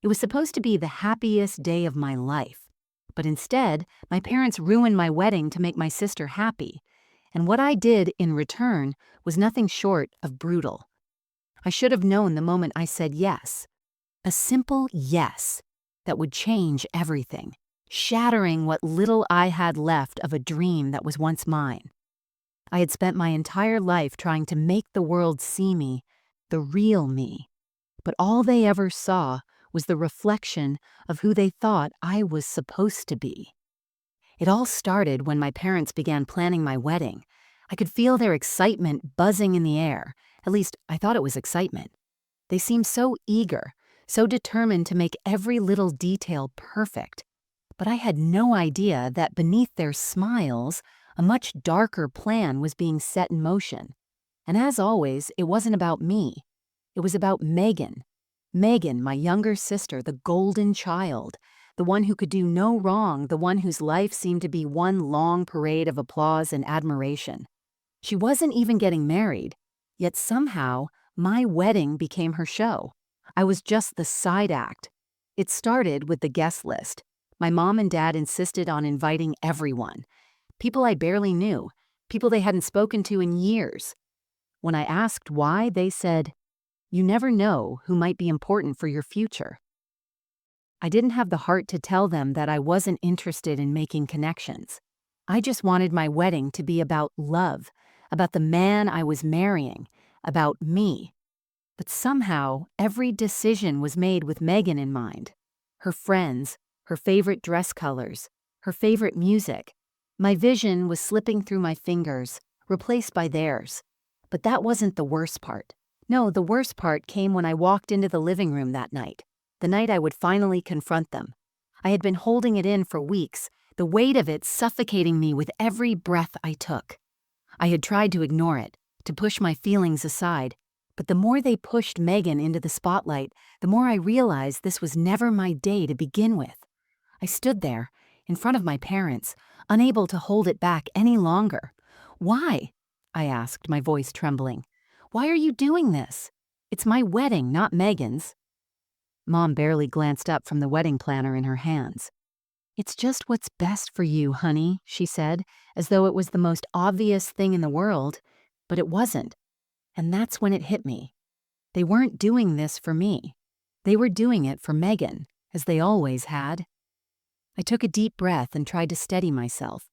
It was supposed to be the happiest day of my life. But instead, my parents ruined my wedding to make my sister happy. And what I did in return was nothing short of brutal. I should have known the moment I said yes. A simple yes that would change everything, shattering what little I had left of a dream that was once mine. I had spent my entire life trying to make the world see me, the real me. But all they ever saw was the reflection of who they thought I was supposed to be. It all started when my parents began planning my wedding. I could feel their excitement buzzing in the air. At least, I thought it was excitement. They seemed so eager, so determined to make every little detail perfect. But I had no idea that beneath their smiles, a much darker plan was being set in motion. And as always, it wasn't about me. It was about Megan. Megan, my younger sister, the golden child, the one who could do no wrong, the one whose life seemed to be one long parade of applause and admiration. She wasn't even getting married, yet somehow my wedding became her show. I was just the side act. It started with the guest list. My mom and dad insisted on inviting everyone. People I barely knew, people they hadn't spoken to in years. When I asked why, they said, "You never know who might be important for your future." I didn't have the heart to tell them that I wasn't interested in making connections. I just wanted my wedding to be about love, about the man I was marrying, about me. But somehow, every decision was made with Megan in mind. Her friends, her favorite dress colors, her favorite music. My vision was slipping through my fingers, replaced by theirs. But that wasn't the worst part. No, the worst part came when I walked into the living room that night, the night I would finally confront them. I had been holding it in for weeks, the weight of it suffocating me with every breath I took. I had tried to ignore it, to push my feelings aside, but the more they pushed Megan into the spotlight, the more I realized this was never my day to begin with. I stood there, in front of my parents, unable to hold it back any longer. "Why?" I asked, my voice trembling. "Why are you doing this? It's my wedding, not Megan's." Mom barely glanced up from the wedding planner in her hands. "It's just what's best for you, honey," she said, as though it was the most obvious thing in the world, but it wasn't. And that's when it hit me. They weren't doing this for me. They were doing it for Megan, as they always had. I took a deep breath and tried to steady myself.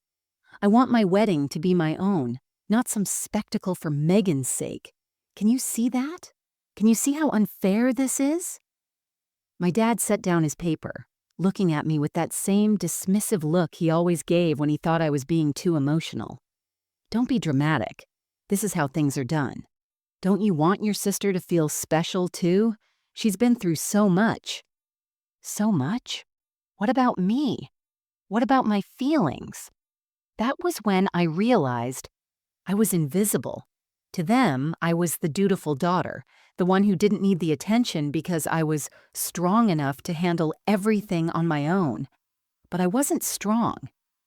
I want my wedding to be my own, not some spectacle for Megan's sake. Can you see that? Can you see how unfair this is? My dad set down his paper, looking at me with that same dismissive look he always gave when he thought I was being too emotional. "Don't be dramatic. This is how things are done. Don't you want your sister to feel special too? She's been through so much." So much? What about me? What about my feelings? That was when I realized I was invisible. To them, I was the dutiful daughter, the one who didn't need the attention because I was strong enough to handle everything on my own. But I wasn't strong.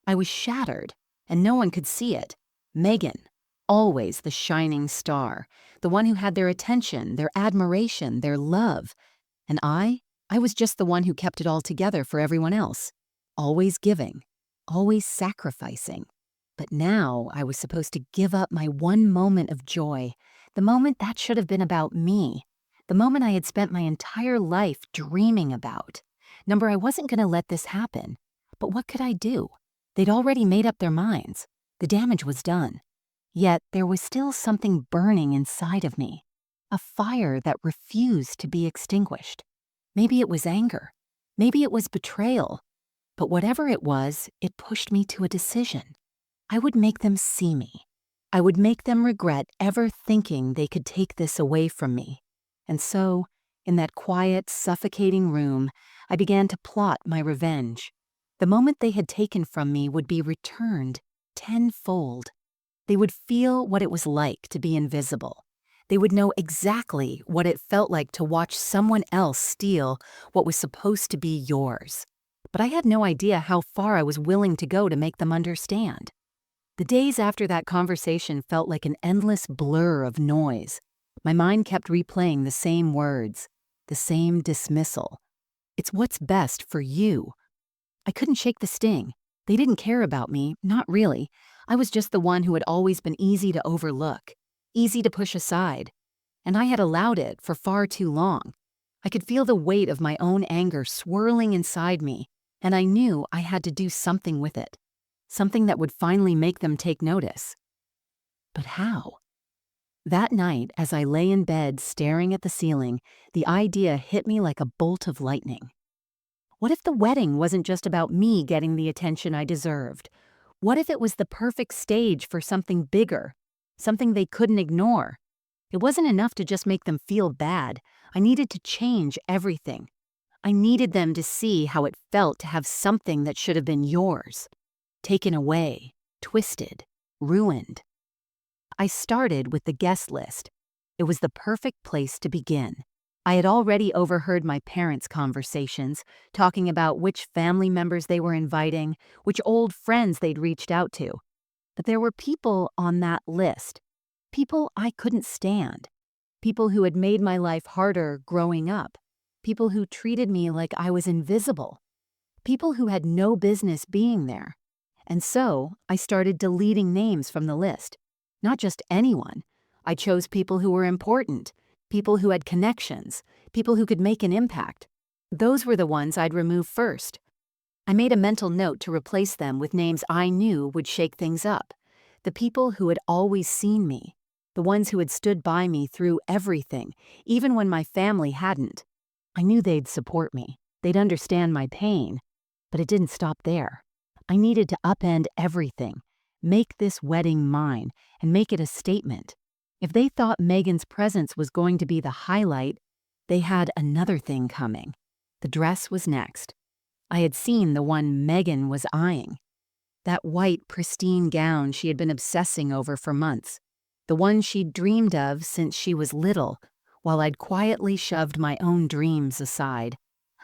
I was shattered, and no one could see it. Megan, always the shining star, the one who had their attention, their admiration, their love. And I was just the one who kept it all together for everyone else. Always giving, always sacrificing. But now I was supposed to give up my one moment of joy, the moment that should have been about me, the moment I had spent my entire life dreaming about. I wasn't going to let this happen. But what could I do? They'd already made up their minds. The damage was done. Yet there was still something burning inside of me, a fire that refused to be extinguished. Maybe it was anger. Maybe it was betrayal. But whatever it was, it pushed me to a decision. I would make them see me. I would make them regret ever thinking they could take this away from me. And so, in that quiet, suffocating room, I began to plot my revenge. The moment they had taken from me would be returned tenfold. They would feel what it was like to be invisible. They would know exactly what it felt like to watch someone else steal what was supposed to be yours. But I had no idea how far I was willing to go to make them understand. The days after that conversation felt like an endless blur of noise. My mind kept replaying the same words, the same dismissal. It's what's best for you. I couldn't shake the sting. They didn't care about me, not really. I was just the one who had always been easy to overlook, easy to push aside, and I had allowed it for far too long. I could feel the weight of my own anger swirling inside me, and I knew I had to do something with it, something that would finally make them take notice. But how? That night, as I lay in bed staring at the ceiling, the idea hit me like a bolt of lightning. What if the wedding wasn't just about me getting the attention I deserved? What if it was the perfect stage for something bigger, something they couldn't ignore? It wasn't enough to just make them feel bad. I needed to change everything. I needed them to see how it felt to have something that should have been yours, taken away, twisted, ruined. I started with the guest list. It was the perfect place to begin. I had already overheard my parents' conversations, talking about which family members they were inviting, which old friends they'd reached out to. But there were people on that list, people I couldn't stand, people who had made my life harder growing up, people who treated me like I was invisible, people who had no business being there. And so I started deleting names from the list. Not just anyone. I chose people who were important, people who had connections, people who could make an impact. Those were the ones I'd remove first. I made a mental note to replace them with names I knew would shake things up. The people who had always seen me, the ones who had stood by me through everything, even when my family hadn't. I knew they'd support me, they'd understand my pain, but it didn't stop there. I needed to upend everything, make this wedding mine, and make it a statement. If they thought Megan's presence was going to be the highlight, they had another thing coming. The dress was next. I had seen the one Megan was eyeing. That white, pristine gown she had been obsessing over for months. The one she'd dreamed of since she was little, while I'd quietly shoved my own dreams aside.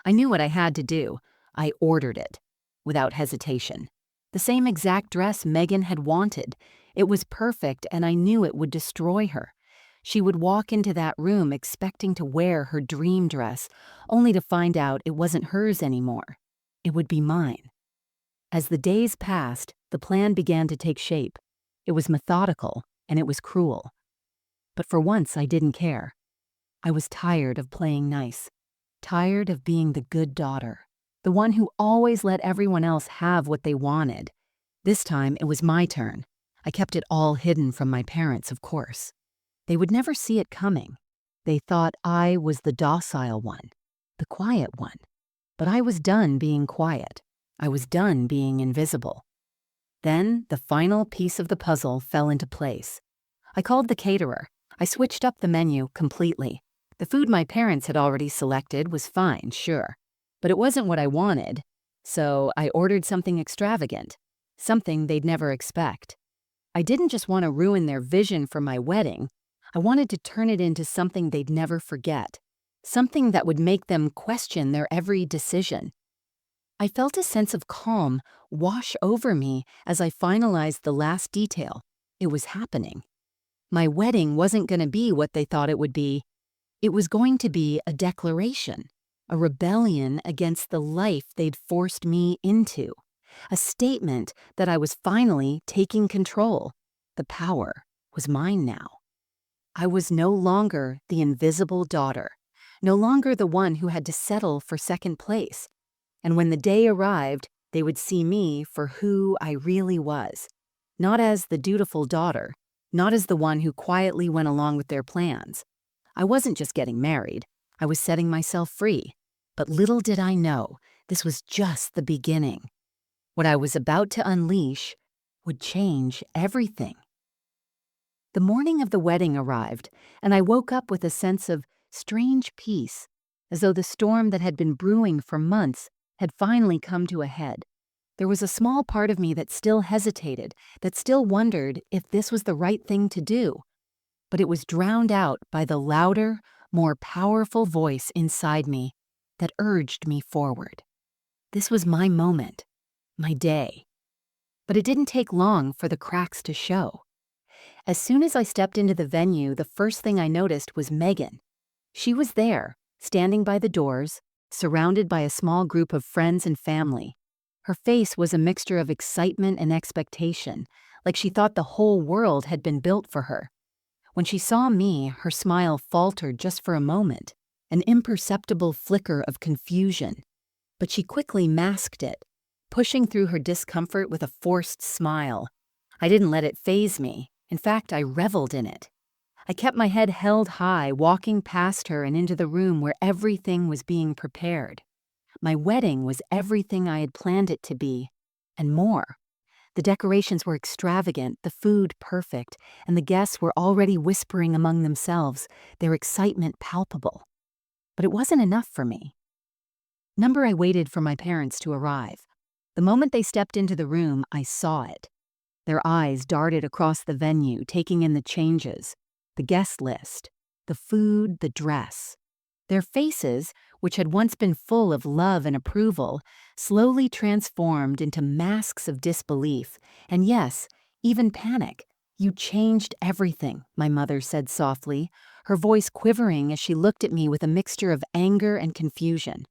I knew what I had to do. I ordered it, without hesitation. The same exact dress Megan had wanted. It was perfect, and I knew it would destroy her. She would walk into that room expecting to wear her dream dress, only to find out it wasn't hers anymore. It would be mine. As the days passed, the plan began to take shape. It was methodical, and it was cruel. But for once, I didn't care. I was tired of playing nice, tired of being the good daughter, the one who always let everyone else have what they wanted. This time, it was my turn. I kept it all hidden from my parents, of course. They would never see it coming. They thought I was the docile one, the quiet one. But I was done being quiet. I was done being invisible. Then, the final piece of the puzzle fell into place. I called the caterer. I switched up the menu completely. The food my parents had already selected was fine, sure. But it wasn't what I wanted, so I ordered something extravagant, something they'd never expect. I didn't just want to ruin their vision for my wedding. I wanted to turn it into something they'd never forget, something that would make them question their every decision. I felt a sense of calm wash over me as I finalized the last detail. It was happening. My wedding wasn't going to be what they thought it would be. It was going to be a declaration, a rebellion against the life they'd forced me into, a statement that I was finally taking control. The power was mine now. I was no longer the invisible daughter, no longer the one who had to settle for second place. And when the day arrived, they would see me for who I really was, not as the dutiful daughter, not as the one who quietly went along with their plans. I wasn't just getting married, I was setting myself free. But little did I know, this was just the beginning. What I was about to unleash would change everything. The morning of the wedding arrived, and I woke up with a sense of strange peace, as though the storm that had been brewing for months had finally come to a head. There was a small part of me that still hesitated, that still wondered if this was the right thing to do. But it was drowned out by the louder, more powerful voice inside me that urged me forward. This was my moment, my day. But it didn't take long for the cracks to show. As soon as I stepped into the venue, the first thing I noticed was Megan. She was there, standing by the doors, surrounded by a small group of friends and family. Her face was a mixture of excitement and expectation, like she thought the whole world had been built for her. When she saw me, her smile faltered just for a moment, an imperceptible flicker of confusion. But she quickly masked it, pushing through her discomfort with a forced smile. I didn't let it faze me. In fact, I reveled in it. I kept my head held high, walking past her and into the room where everything was being prepared. My wedding was everything I had planned it to be, and more. The decorations were extravagant, the food perfect, and the guests were already whispering among themselves, their excitement palpable. But it wasn't enough for me. I waited for my parents to arrive. The moment they stepped into the room, I saw it. Their eyes darted across the venue, taking in the changes, the guest list, the food, the dress. Their faces, which had once been full of love and approval, slowly transformed into masks of disbelief, and yes, even panic. "You changed everything," my mother said softly, her voice quivering as she looked at me with a mixture of anger and confusion.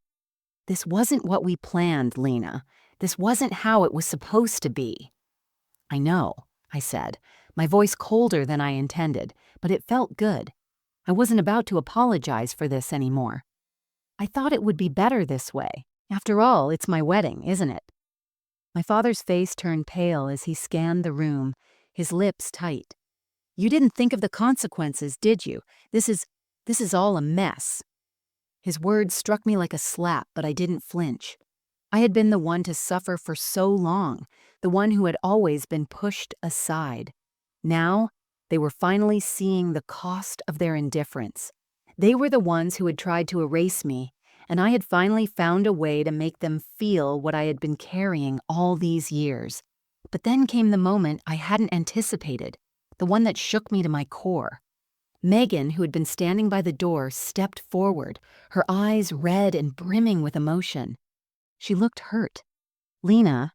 "This wasn't what we planned, Lena. This wasn't how it was supposed to be." "I know," I said, my voice colder than I intended, but it felt good. I wasn't about to apologize for this anymore. "I thought it would be better this way. After all, it's my wedding, isn't it?" My father's face turned pale as he scanned the room, his lips tight. "You didn't think of the consequences, did you? This is all a mess." His words struck me like a slap, but I didn't flinch. I had been the one to suffer for so long, the one who had always been pushed aside. Now, they were finally seeing the cost of their indifference. They were the ones who had tried to erase me, and I had finally found a way to make them feel what I had been carrying all these years. But then came the moment I hadn't anticipated, the one that shook me to my core. Megan, who had been standing by the door, stepped forward, her eyes red and brimming with emotion. She looked hurt. "Lena,"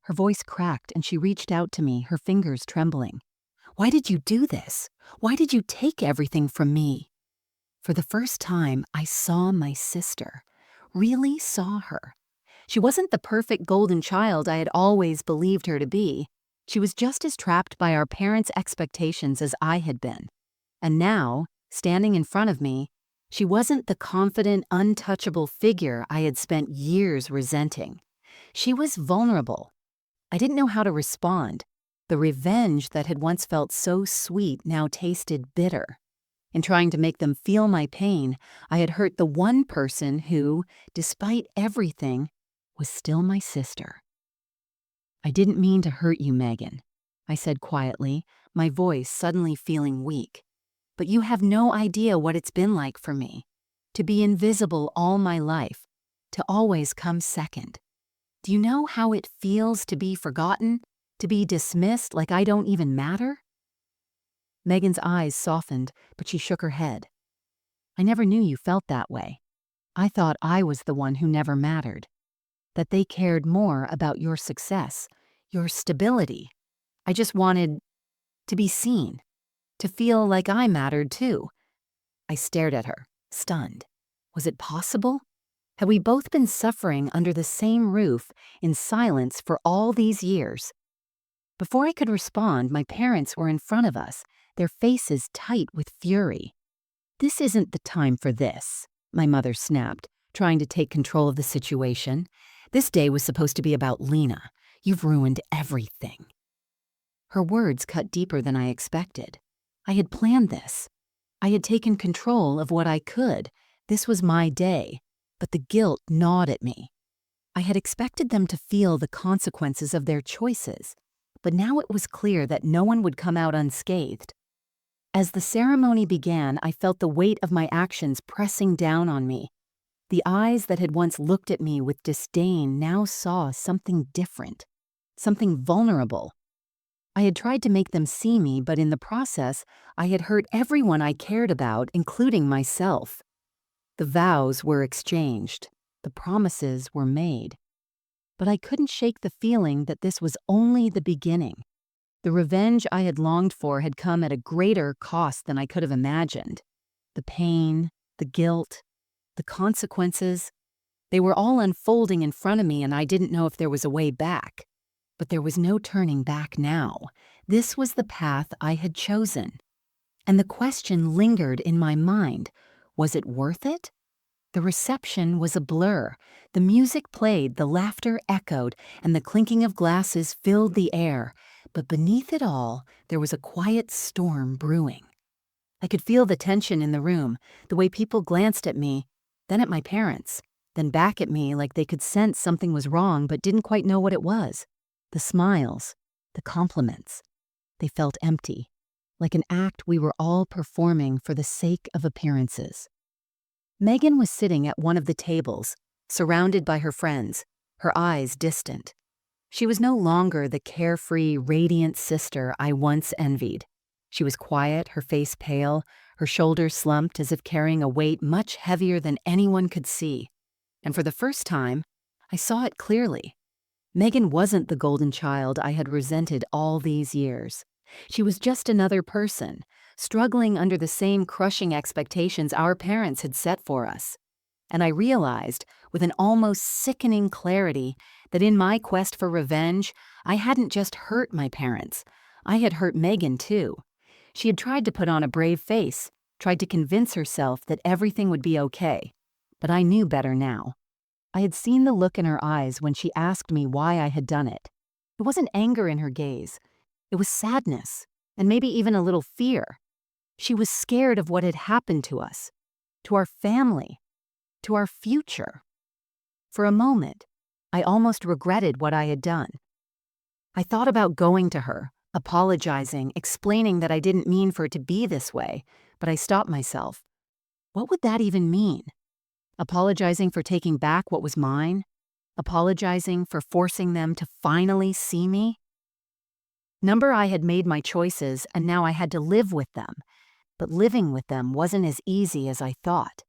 her voice cracked and she reached out to me, her fingers trembling. "Why did you do this? Why did you take everything from me?" For the first time, I saw my sister. Really saw her. She wasn't the perfect golden child I had always believed her to be. She was just as trapped by our parents' expectations as I had been. And now, standing in front of me, she wasn't the confident, untouchable figure I had spent years resenting. She was vulnerable. I didn't know how to respond. The revenge that had once felt so sweet now tasted bitter. In trying to make them feel my pain, I had hurt the one person who, despite everything, was still my sister. "I didn't mean to hurt you, Megan," I said quietly, my voice suddenly feeling weak. "But you have no idea what it's been like for me. To be invisible all my life. To always come second. Do you know how it feels to be forgotten? To be dismissed like I don't even matter?" Megan's eyes softened, but she shook her head. "I never knew you felt that way. I thought I was the one who never mattered. That they cared more about your success, your stability. I just wanted to be seen. To feel like I mattered too." I stared at her, stunned. Was it possible? Had we both been suffering under the same roof, in silence for all these years? Before I could respond, my parents were in front of us, their faces tight with fury. "This isn't the time for this," my mother snapped, trying to take control of the situation. "This day was supposed to be about Lena. You've ruined everything." Her words cut deeper than I expected. I had planned this. I had taken control of what I could. This was my day, but the guilt gnawed at me. I had expected them to feel the consequences of their choices, but now it was clear that no one would come out unscathed. As the ceremony began, I felt the weight of my actions pressing down on me. The eyes that had once looked at me with disdain now saw something different, something vulnerable. I had tried to make them see me, but in the process, I had hurt everyone I cared about, including myself. The vows were exchanged. The promises were made. But I couldn't shake the feeling that this was only the beginning. The revenge I had longed for had come at a greater cost than I could have imagined. The pain, the guilt, the consequences. They were all unfolding in front of me, and I didn't know if there was a way back. But there was no turning back now. This was the path I had chosen. And the question lingered in my mind, was it worth it? The reception was a blur. The music played, the laughter echoed, and the clinking of glasses filled the air. But beneath it all, there was a quiet storm brewing. I could feel the tension in the room, the way people glanced at me, then at my parents, then back at me like they could sense something was wrong but didn't quite know what it was. The smiles, the compliments, they felt empty, like an act we were all performing for the sake of appearances. Megan was sitting at one of the tables, surrounded by her friends, her eyes distant. She was no longer the carefree, radiant sister I once envied. She was quiet, her face pale, her shoulders slumped as if carrying a weight much heavier than anyone could see. And for the first time, I saw it clearly. Megan wasn't the golden child I had resented all these years. She was just another person, struggling under the same crushing expectations our parents had set for us. And I realized, with an almost sickening clarity, that in my quest for revenge, I hadn't just hurt my parents. I had hurt Megan too. She had tried to put on a brave face, tried to convince herself that everything would be okay. But I knew better now. I had seen the look in her eyes when she asked me why I had done it. It wasn't anger in her gaze. It was sadness, and maybe even a little fear. She was scared of what had happened to us, to our family, to our future. For a moment, I almost regretted what I had done. I thought about going to her, apologizing, explaining that I didn't mean for it to be this way, but I stopped myself. What would that even mean? Apologizing for taking back what was mine? Apologizing for forcing them to finally see me? I had made my choices, and now I had to live with them. But living with them wasn't as easy as I thought.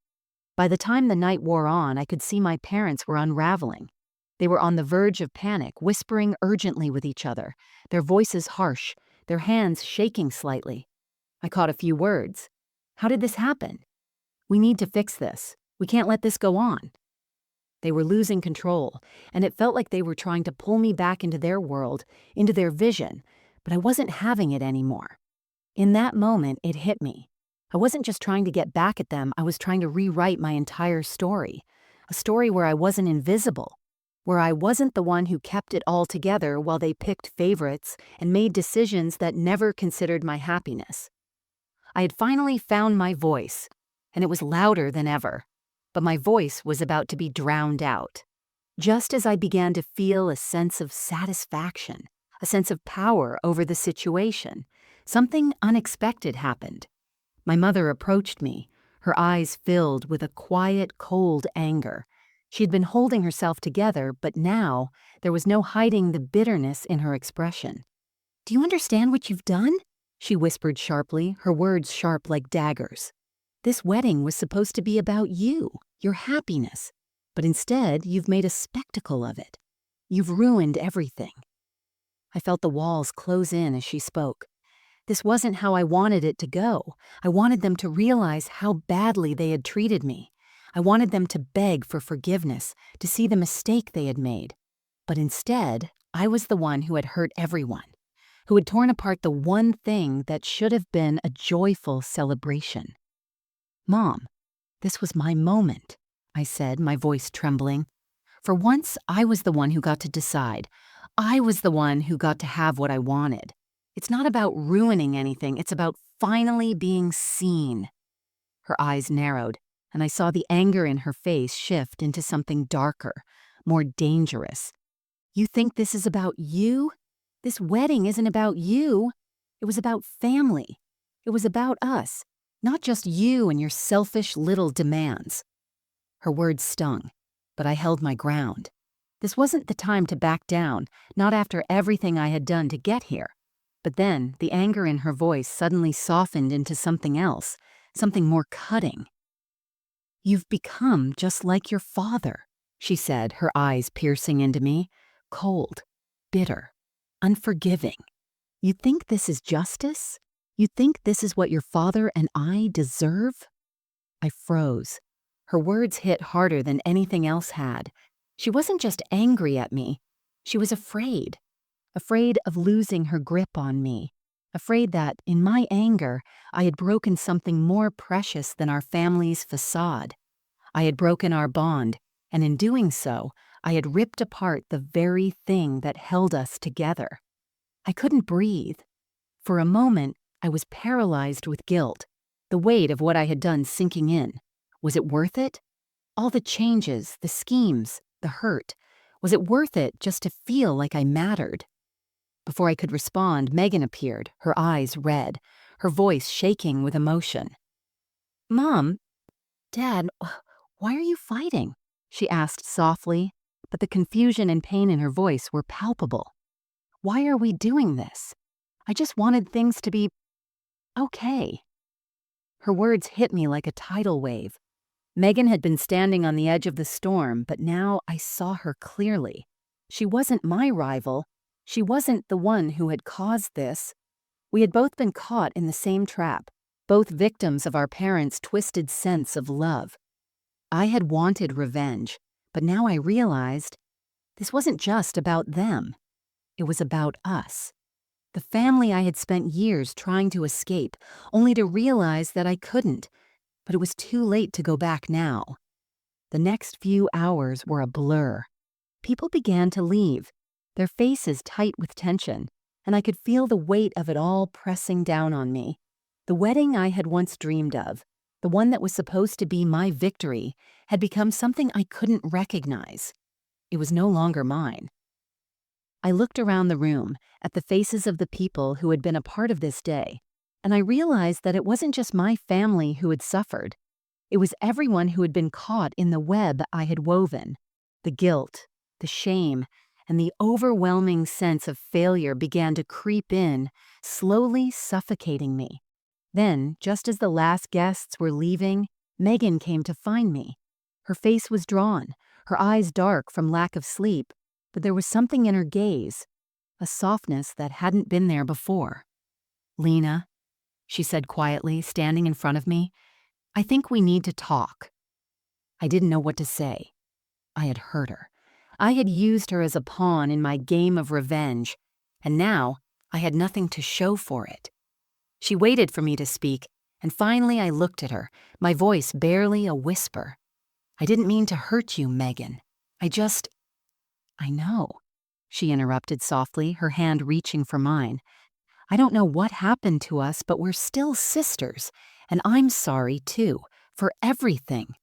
By the time the night wore on, I could see my parents were unraveling. They were on the verge of panic, whispering urgently with each other, their voices harsh, their hands shaking slightly. I caught a few words. How did this happen? We need to fix this. We can't let this go on. They were losing control, and it felt like they were trying to pull me back into their world, into their vision, but I wasn't having it anymore. In that moment, it hit me. I wasn't just trying to get back at them, I was trying to rewrite my entire story. A story where I wasn't invisible, where I wasn't the one who kept it all together while they picked favorites and made decisions that never considered my happiness. I had finally found my voice, and it was louder than ever. But my voice was about to be drowned out. Just as I began to feel a sense of satisfaction, a sense of power over the situation, something unexpected happened. My mother approached me, her eyes filled with a quiet, cold anger. She had been holding herself together, but now there was no hiding the bitterness in her expression. "Do you understand what you've done?" she whispered sharply, her words sharp like daggers. "This wedding was supposed to be about you, your happiness, but instead you've made a spectacle of it. You've ruined everything." I felt the walls close in as she spoke. This wasn't how I wanted it to go. I wanted them to realize how badly they had treated me. I wanted them to beg for forgiveness, to see the mistake they had made. But instead, I was the one who had hurt everyone, who had torn apart the one thing that should have been a joyful celebration. "Mom, this was my moment," I said, my voice trembling. For once, I was the one who got to decide. I was the one who got to have what I wanted. It's not about ruining anything, it's about finally being seen. Her eyes narrowed, and I saw the anger in her face shift into something darker, more dangerous. "You think this is about you? This wedding isn't about you. It was about family. It was about us. Not just you and your selfish little demands." Her words stung, but I held my ground. This wasn't the time to back down, not after everything I had done to get here. But then the anger in her voice suddenly softened into something else, something more cutting. "You've become just like your father," she said, her eyes piercing into me, cold, bitter, unforgiving. "You think this is justice? You think this is what your father and I deserve?" I froze. Her words hit harder than anything else had. She wasn't just angry at me, she was afraid. Afraid of losing her grip on me. Afraid that, in my anger, I had broken something more precious than our family's facade. I had broken our bond, and in doing so, I had ripped apart the very thing that held us together. I couldn't breathe. For a moment, I was paralyzed with guilt, the weight of what I had done sinking in. Was it worth it? All the changes, the schemes, the hurt. Was it worth it just to feel like I mattered? Before I could respond, Megan appeared, her eyes red, her voice shaking with emotion. "Mom, Dad, why are you fighting?" she asked softly, but the confusion and pain in her voice were palpable. "Why are we doing this? I just wanted things to be okay." Her words hit me like a tidal wave. Megan had been standing on the edge of the storm, but now I saw her clearly. She wasn't my rival. She wasn't the one who had caused this. We had both been caught in the same trap, both victims of our parents' twisted sense of love. I had wanted revenge, but now I realized this wasn't just about them. It was about us. The family I had spent years trying to escape, only to realize that I couldn't, but it was too late to go back now. The next few hours were a blur. People began to leave, their faces tight with tension, and I could feel the weight of it all pressing down on me. The wedding I had once dreamed of, the one that was supposed to be my victory, had become something I couldn't recognize. It was no longer mine. I looked around the room at the faces of the people who had been a part of this day, and I realized that it wasn't just my family who had suffered. It was everyone who had been caught in the web I had woven. The guilt, the shame, and the overwhelming sense of failure began to creep in, slowly suffocating me. Then, just as the last guests were leaving, Megan came to find me. Her face was drawn, her eyes dark from lack of sleep, but there was something in her gaze, a softness that hadn't been there before. "Lena," she said quietly, standing in front of me, "I think we need to talk." I didn't know what to say. I had hurt her. I had used her as a pawn in my game of revenge, and now I had nothing to show for it. She waited for me to speak, and finally I looked at her, my voice barely a whisper. "I didn't mean to hurt you, Megan. I know," she interrupted softly, her hand reaching for mine. "I don't know what happened to us, but we're still sisters, and I'm sorry, too, for everything."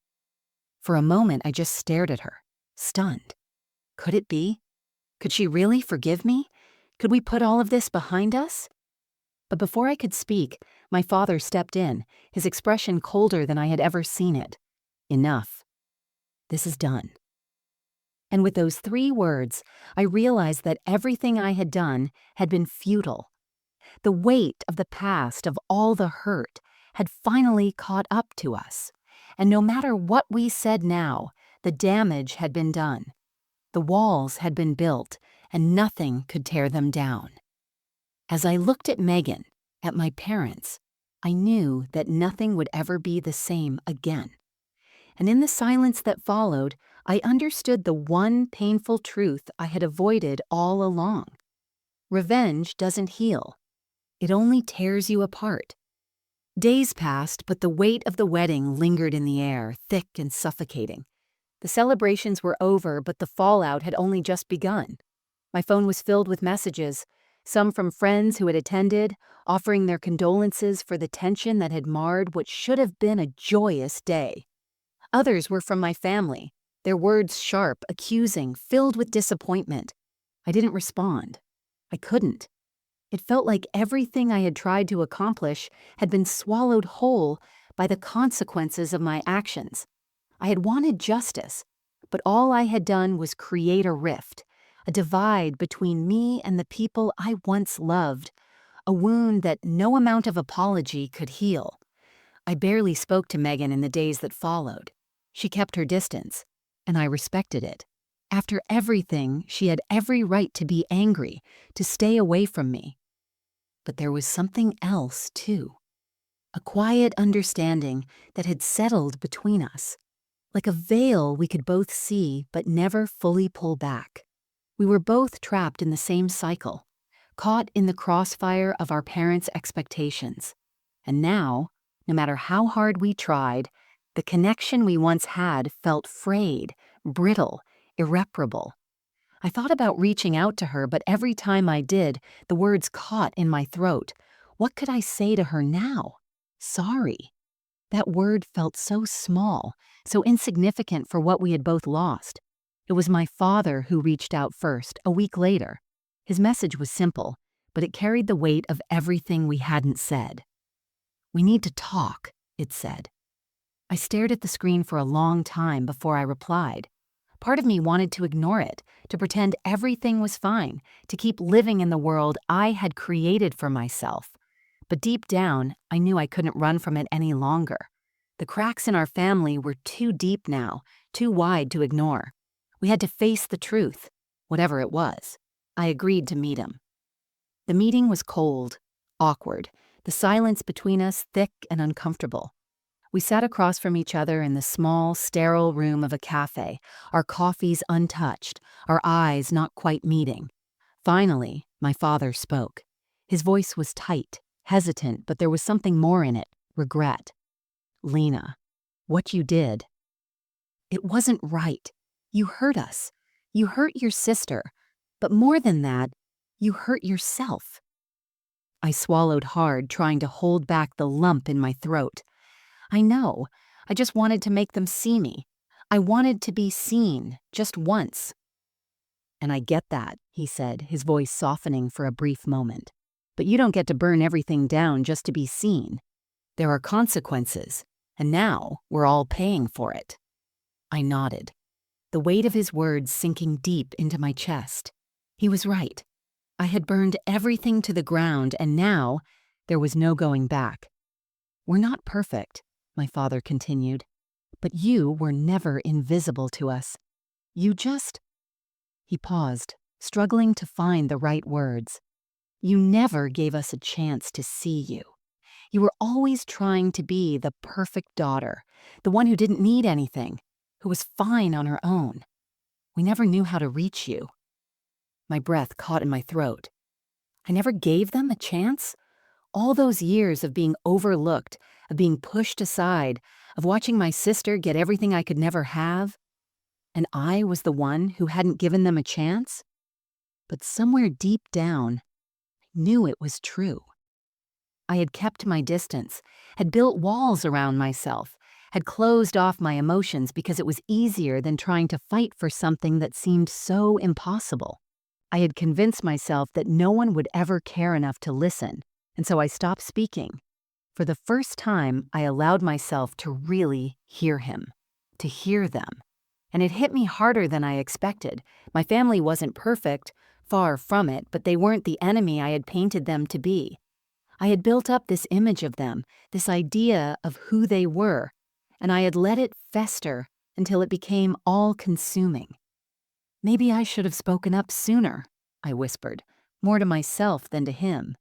For a moment, I just stared at her, stunned. Could it be? Could she really forgive me? Could we put all of this behind us? But before I could speak, my father stepped in, his expression colder than I had ever seen it. "Enough. This is done." And with those 3 words, I realized that everything I had done had been futile. The weight of the past, of all the hurt, had finally caught up to us. And no matter what we said now, the damage had been done. The walls had been built, and nothing could tear them down. As I looked at Megan, at my parents, I knew that nothing would ever be the same again. And in the silence that followed, I understood the one painful truth I had avoided all along. Revenge doesn't heal. It only tears you apart. Days passed, but the weight of the wedding lingered in the air, thick and suffocating. The celebrations were over, but the fallout had only just begun. My phone was filled with messages, some from friends who had attended, offering their condolences for the tension that had marred what should have been a joyous day. Others were from my family, their words sharp, accusing, filled with disappointment. I didn't respond. I couldn't. It felt like everything I had tried to accomplish had been swallowed whole by the consequences of my actions. I had wanted justice, but all I had done was create a rift, a divide between me and the people I once loved, a wound that no amount of apology could heal. I barely spoke to Megan in the days that followed. She kept her distance, and I respected it. After everything, she had every right to be angry, to stay away from me. But there was something else, too. A quiet understanding that had settled between us. like a veil we could both see but never fully pull back. We were both trapped in the same cycle, caught in the crossfire of our parents' expectations. And now, no matter how hard we tried, the connection we once had felt frayed, brittle, irreparable. I thought about reaching out to her, but every time I did, the words caught in my throat. What could I say to her now? Sorry. That word felt so small, so insignificant for what we had both lost. It was my father who reached out first, a week later. His message was simple, but it carried the weight of everything we hadn't said. "We need to talk," it said. I stared at the screen for a long time before I replied. Part of me wanted to ignore it, to pretend everything was fine, to keep living in the world I had created for myself. But deep down, I knew I couldn't run from it any longer. The cracks in our family were too deep now, too wide to ignore. We had to face the truth, whatever it was. I agreed to meet him. The meeting was cold, awkward, the silence between us thick and uncomfortable. We sat across from each other in the small, sterile room of a cafe, our coffees untouched, our eyes not quite meeting. Finally, my father spoke. His voice was tight, hesitant, but there was something more in it, regret. "Lena, what you did, it wasn't right. You hurt us. You hurt your sister. But more than that, you hurt yourself." I swallowed hard, trying to hold back the lump in my throat. I know. I just wanted to make them see me. I wanted to be seen, just once. "And I get that," he said, his voice softening for a brief moment. "But you don't get to burn everything down just to be seen. There are consequences, and now we're all paying for it." I nodded, the weight of his words sinking deep into my chest. He was right. I had burned everything to the ground, and now there was no going back. "We're not perfect," my father continued, "but you were never invisible to us. You just—" He paused, struggling to find the right words. "You never gave us a chance to see you. You were always trying to be the perfect daughter, the one who didn't need anything, who was fine on her own. We never knew how to reach you." My breath caught in my throat. I never gave them a chance? All those years of being overlooked, of being pushed aside, of watching my sister get everything I could never have? And I was the one who hadn't given them a chance? But somewhere deep down, I knew it was true. I had kept my distance, had built walls around myself, had closed off my emotions because it was easier than trying to fight for something that seemed so impossible. I had convinced myself that no one would ever care enough to listen, and so I stopped speaking. For the first time, I allowed myself to really hear him, to hear them. And it hit me harder than I expected. My family wasn't perfect, far from it, but they weren't the enemy I had painted them to be. I had built up this image of them, this idea of who they were, and I had let it fester until it became all-consuming. "Maybe I should have spoken up sooner," I whispered, more to myself than to him.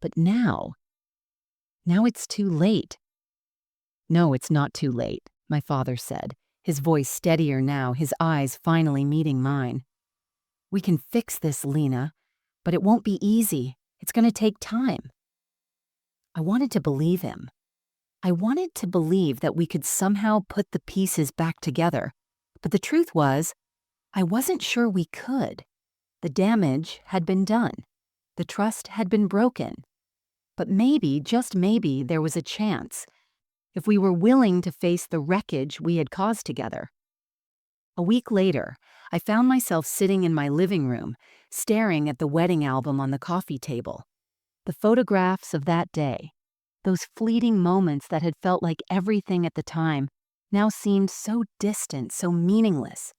"But now it's too late." "No, it's not too late," my father said, his voice steadier now, his eyes finally meeting mine. "We can fix this, Lena, but it won't be easy. It's going to take time." I wanted to believe him. I wanted to believe that we could somehow put the pieces back together, but the truth was, I wasn't sure we could. The damage had been done. The trust had been broken. But maybe, just maybe, there was a chance, if we were willing to face the wreckage we had caused together. A week later, I found myself sitting in my living room, staring at the wedding album on the coffee table. The photographs of that day, those fleeting moments that had felt like everything at the time, now seemed so distant, so meaningless.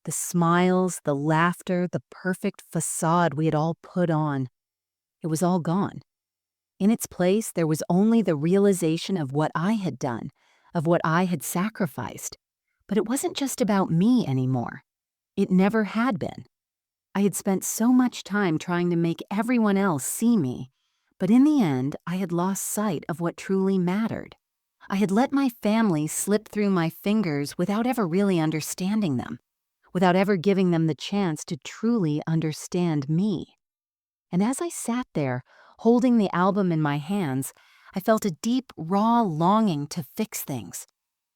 The smiles, the laughter, the perfect facade we had all put on. It was all gone. In its place, there was only the realization of what I had done, of what I had sacrificed. But it wasn't just about me anymore. It never had been. I had spent so much time trying to make everyone else see me, but in the end, I had lost sight of what truly mattered. I had let my family slip through my fingers without ever really understanding them, without ever giving them the chance to truly understand me. And as I sat there, holding the album in my hands, I felt a deep, raw longing to fix things,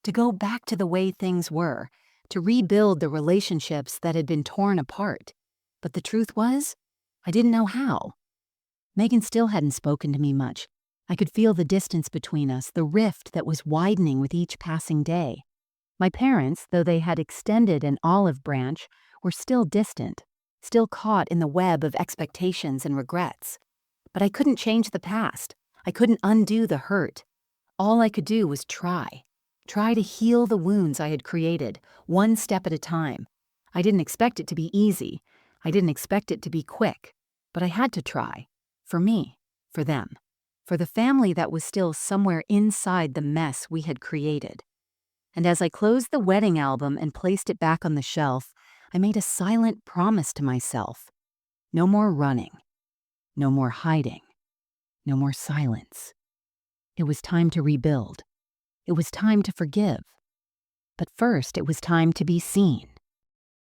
to go back to the way things were, to rebuild the relationships that had been torn apart. But the truth was, I didn't know how. Megan still hadn't spoken to me much. I could feel the distance between us, the rift that was widening with each passing day. My parents, though they had extended an olive branch, were still distant, still caught in the web of expectations and regrets. But I couldn't change the past. I couldn't undo the hurt. All I could do was try to heal the wounds I had created, one step at a time. I didn't expect it to be easy. I didn't expect it to be quick. But I had to try. For me, for them, for the family that was still somewhere inside the mess we had created. And as I closed the wedding album and placed it back on the shelf, I made a silent promise to myself. No more running. No more hiding. No more silence. It was time to rebuild. It was time to forgive. But first, it was time to be seen.